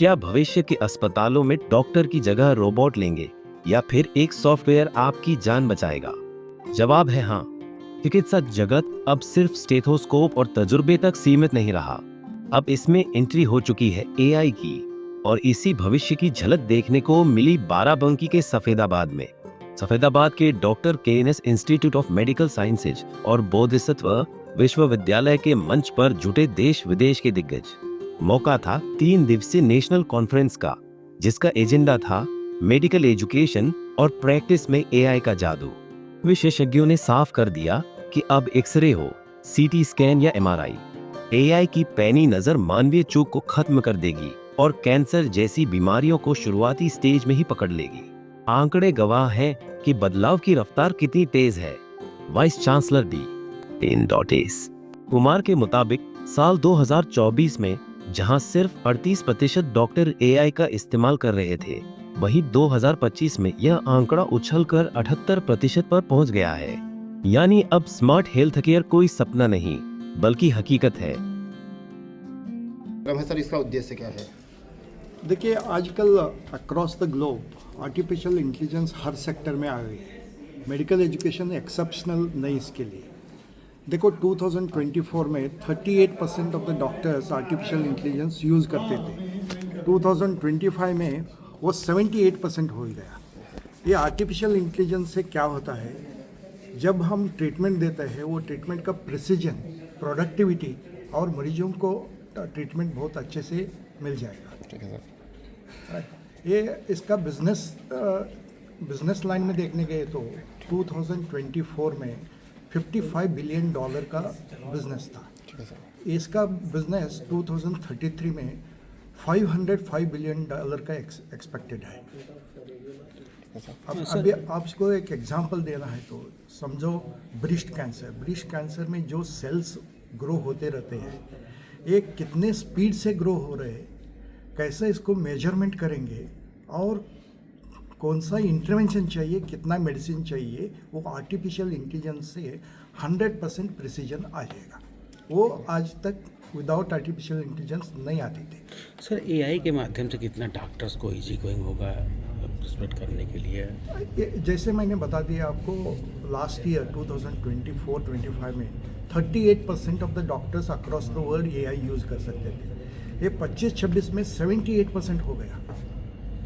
क्या भविष्य के अस्पतालों में डॉक्टर की जगह रोबोट लेंगे या फिर एक सॉफ्टवेयर आपकी जान बचाएगा? जवाब है हाँ। चिकित्सा जगत अब सिर्फ स्टेथोस्कोप और तजुर्बे तक सीमित नहीं रहा। अब इसमें एंट्री हो चुकी है एआई की, और इसी भविष्य की झलक देखने को मिली बाराबंकी के सफेदाबाद में। सफेदाबाद के doctor KNS institute of medical sciences और बोधिसत्व विश्वविद्यालय के मंच पर जुटे देश विदेश के दिग्गज। मौका था 3 दिवसीय नेशनल कॉन्फ्रेंस का, जिसका एजेंडा था मेडिकल एजुकेशन और प्रैक्टिस में एआई का जादू। विशेषज्ञों ने साफ कर दिया कि अब एक्सरे हो, सीटी स्कैन या एमआरआई, एआई की पैनी नजर मानवीय चूक को खत्म कर देगी और कैंसर जैसी बीमारियों को शुरुआती स्टेज में ही पकड़ लेगी। आंकड़े गवाह हैं कि बदलाव की रफ्तार कितनी तेज है। Vice chancellor D. कुमार के मुताबिक साल 2024 में जहां सिर्फ 38% डॉक्टर एआई का इस्तेमाल कर रहे थे, वहीं 2025 में यह आंकड़ा उछलकर 78% पर पहुंच गया है। यानी अब स्मार्ट हेल्थ केयर कोई सपना नहीं बल्कि हकीकत है। रमेश सर, इसका उद्देश्य क्या है? देखिए, आजकल across the globe artificial intelligence her sector में आ गई है। मेडिकल एजुकेशन एक्सेप्शनल नहीं इसके लिए। देखो, 2024 में 38% of the doctors artificial intelligence use करते थे। 2025 में वो 78% हो गया। ये आर्टिफिशियल इंटेलिजेंस से क्या होता है, जब हम ट्रीटमेंट देते हैं वो ट्रीटमेंट का प्रिसीजन, प्रोडक्टिविटी और मरीजों को ट्रीटमेंट बहुत अच्छे से मिल जाएगा। ठीक है सर। ये इसका बिजनेस लाइन में देखने गए तो 2024 में $55 बिलियन का बिजनेस था। ठीक है सर। इसका बिजनेस 2033 में $505 बिलियन का एक्सपेक्टेड है। अब अभी आपको एक एग्जांपल देना है तो समझो ब्रेस्ट कैंसर में जो सेल्स ग्रो होते रहते हैं, ये कितने स्पीड से ग्रो हो रहे हैं, कैसे इसको मेजरमेंट करेंगे और कौन सा इंटरवेंशन चाहिए, कितना मेडिसिन चाहिए, वो आर्टिफिशियल इंटेलिजेंस से 100% प्रिसीजन आ जाएगा। वो आज तक विदाउट आर्टिफिशियल इंटेलिजेंस नहीं आती थी। सर, एआई के माध्यम से कितना डॉक्टर्स को इजी गोइंग होगा प्रिस्क्राइब करने के लिए? जैसे मैंने बता दिया आपको, लास्ट ईयर 2024-25 में 38% of the doctors across the world AI use कर सकते थे। ये 25-26 में 78% हो गया।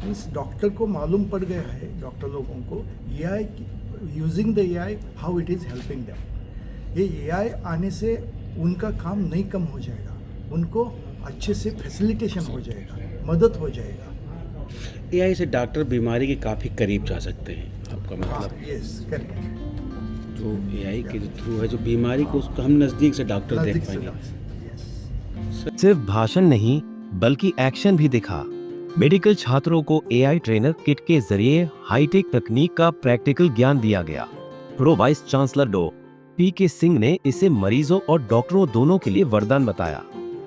मीन्स डॉक्टर को मालूम पड़ गया है, डॉक्टर लोगों को AI using the AI how it is helping them. ये एआई आने से उनका काम नहीं कम हो जाएगा, उनको अच्छे से फैसिलिटेशन हो जाएगा, मदद हो जाएगा। एआई से डॉक्टर बीमारी के काफ़ी करीब जा सकते हैं, आपका मतलब? Yes, correct. जो एआई के थ्रू है, जो बीमारी को उसको हम नज़दीक से डॉक्टर देख पाएंगे। सिर्फ भाषण नहीं बल्कि एक्शन भी दिखा। मेडिकल छात्रों को एआई ट्रेनर किट के जरिए हाईटेक तकनीक का प्रैक्टिकल ज्ञान दिया गया। प्रो वाइस चांसलर डॉ. पी.के. सिंह ने इसे मरीजों और डॉक्टरों दोनों के लिए वरदान बताया।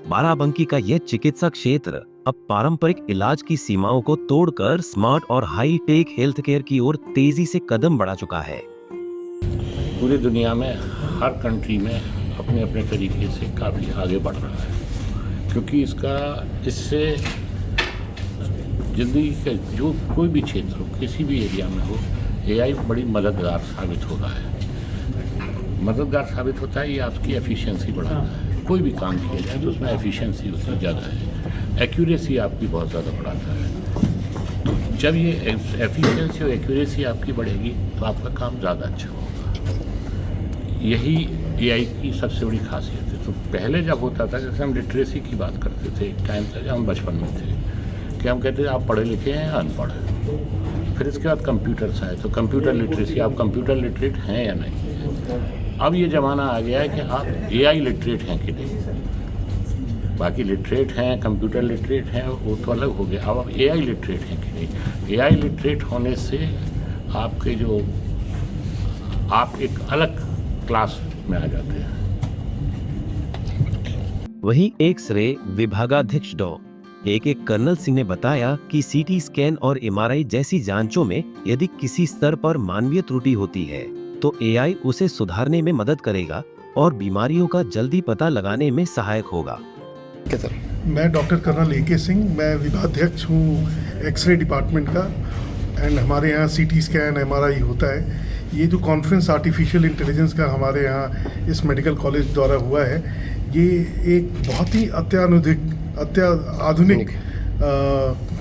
बाराबंकी का यह चिकित्सा क्षेत्र अब पारंपरिक इलाज की सीमाओं को तोड़कर स्मार्ट और हाई टेक हेल्थ केयर की ओर तेजी से कदम बढ़ा चुका है। पूरी दुनिया में हर कंट्री में अपने अपने तरीके से काफ़ी आगे बढ़ रहा है, क्योंकि इससे ज़िंदगी के जो कोई भी क्षेत्र हो, किसी भी एरिया में हो, एआई बड़ी मददगार साबित हो रहा है। मददगार साबित होता है, ये आपकी एफिशिएंसी बढ़ाता है। कोई भी काम किया जाए तो उसमें एफिशिएंसी उसकी ज़्यादा है, एक्यूरेसी आपकी बहुत ज़्यादा बढ़ाता है। तो जब ये एफिशिएंसी और एक्यूरेसी आपकी बढ़ेगी तो आपका काम ज़्यादा अच्छा होगा। यही एआई की सबसे बड़ी खासियत है। तो पहले जब होता था, जैसे हम लिटरेसी की बात करते थे, एक टाइम था जब हम बचपन में थे कि हम कहते थे आप पढ़े लिखे हैं या अनपढ़ हैं। फिर इसके बाद कंप्यूटर्स आए तो कंप्यूटर लिटरेसी, आप कंप्यूटर लिटरेट हैं या नहीं। अब ये ज़माना आ गया है कि आप एआई लिटरेट हैं कि नहीं। बाकी लिटरेट हैं, कंप्यूटर लिटरेट हैं, वो तो अलग हो गया। अब आप एआई लिटरेट हैं कि नहीं। एआई लिटरेट होने से आपके आप एक अलग क्लास में आ जाते हैं। वहीं एक्स-रे विभागाध्यक्ष डॉ. के कर्नल सिंह ने बताया कि सीटी स्कैन और एमआरआई जैसी जांचों में यदि किसी स्तर पर मानवीय त्रुटि होती है तो एआई उसे सुधारने में मदद करेगा और बीमारियों का जल्दी पता लगाने में सहायक होगा। क्या सर? मैं डॉक्टर कर्नल ए के सिंह, मैं विभागाध्यक्ष हूँ एक्सरे डिपार्टमेंट का। एंड हमारे यहाँ सीटी स्कैन MRI होता है। ये जो कॉन्फ्रेंस आर्टिफिशियल इंटेलिजेंस का हमारे यहाँ इस मेडिकल कॉलेज द्वारा हुआ है, ये एक बहुत ही आधुनिक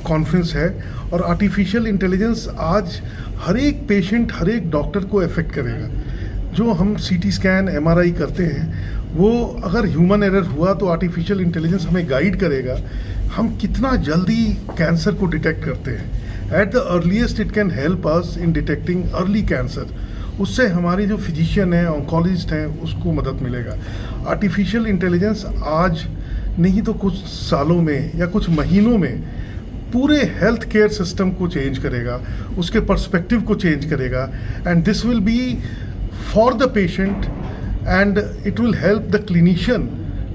कॉन्फ्रेंस है। और आर्टिफिशियल इंटेलिजेंस आज हर एक पेशेंट, हर एक डॉक्टर को अफेक्ट करेगा। जो हम सीटी स्कैन MRI करते हैं, वो अगर ह्यूमन एरर हुआ तो आर्टिफिशियल इंटेलिजेंस हमें गाइड करेगा हम कितना जल्दी कैंसर को डिटेक्ट करते हैं। At the earliest it can help us in detecting early cancer. उससे हमारी जो फिजिशियन है, ऑन्कोलॉजिस्ट हैं, उसको मदद मिलेगा। आर्टिफिशियल इंटेलिजेंस आज नहीं तो कुछ सालों में या कुछ महीनों में पूरे हेल्थ केयर सिस्टम को चेंज करेगा, उसके पर्सपेक्टिव को चेंज करेगा। And this will be for the patient and it will help the clinician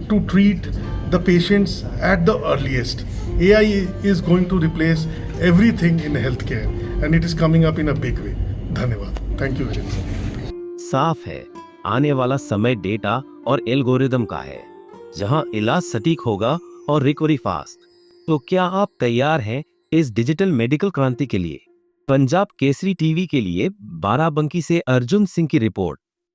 to treat the patients at the earliest. AI is going to replace everything in healthcare and it is coming up in a big way. धन्यवाद. Thank you very much. साफ है, आने वाला समय data और algorithm का है, जहां इलाज सटीक होगा और रिकवरी फास्ट। तो क्या आप तैयार हैं इस डिजिटल मेडिकल क्रांति के लिए? पंजाब केसरी टीवी के लिए बाराबंकी से अर्जुन सिंह की रिपोर्ट।